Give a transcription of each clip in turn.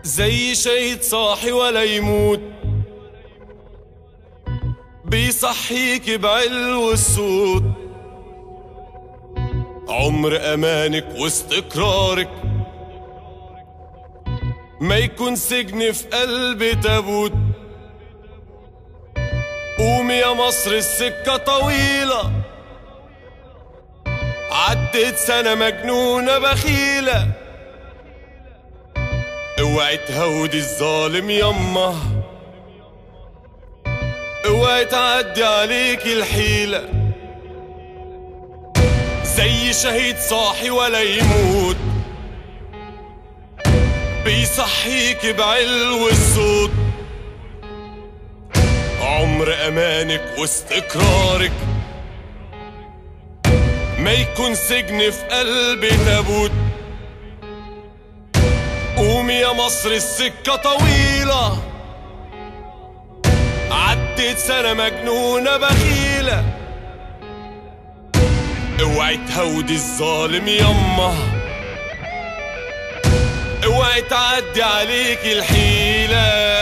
زي شهيد صاحي ولا يموت، بيصحيك بعلو الصوت. عمر أمانك واستقرارك ما يكون سجن في قلب تابوت. قومي يا مصر السكة طويلة، عدت سنة مجنونة بخيلة. اوعي تهودي الظالم يما، اوعي تعدي عليك الحيلة. زي شهيد صاحي ولا يموت، بيصحيك بعلو الصوت. عمر أمانك واستقرارك ما يكون سجن في قلب تابوت. قومي يا مصر السكة طويلة، عدت سنة مجنونة بخيلة. اوعي تهودي الظالم يما، اوعي تعدي عليك الحيلة.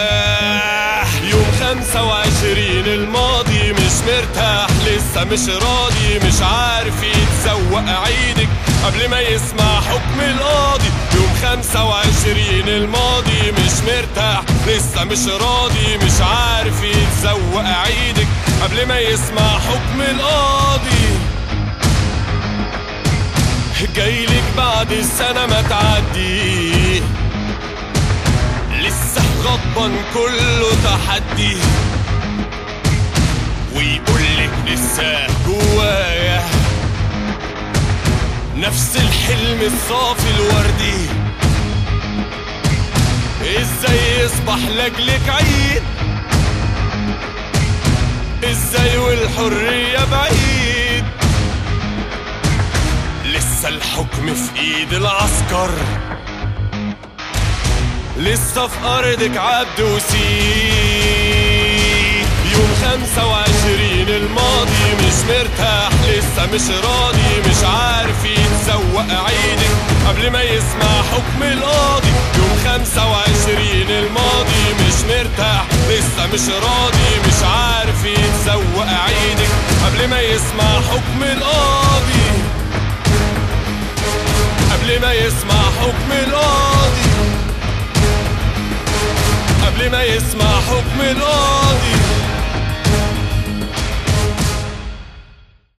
يوم 25 الماضي مش مرتاح لسه مش راضي، مش عارف يتسوق عيدك قبل ما يسمع حكم القاضي. يوم 25 الماضي مش مرتاح لسه مش راضي، مش عارف يتسوق عيدك قبل ما يسمع حكم القاضي. جايلك بعد السنة ما تعدي، لسه غضبان كله تحدي. ويقولك لسه جوايا نفس الحلم الصافي الوردي. ازاي يصبح لاجلك عيد، ازاي والحرية بعيد. لسه الحكم في ايد العسكر، لسه في ارضك عبد وسيد. يوم 25 الماضي مش مرتاح لسه مش راضي، مش عارف يتسوق عيدك قبل ما يسمع حكم القاضي. يوم 25 الماضي مش مرتاح لسه مش راضي، مش عارف يتسوق عيدك قبل ما يسمع حكم القاضي. قبل ما يسمع حكم القاضي، قبل ما يسمع حكم القاضي.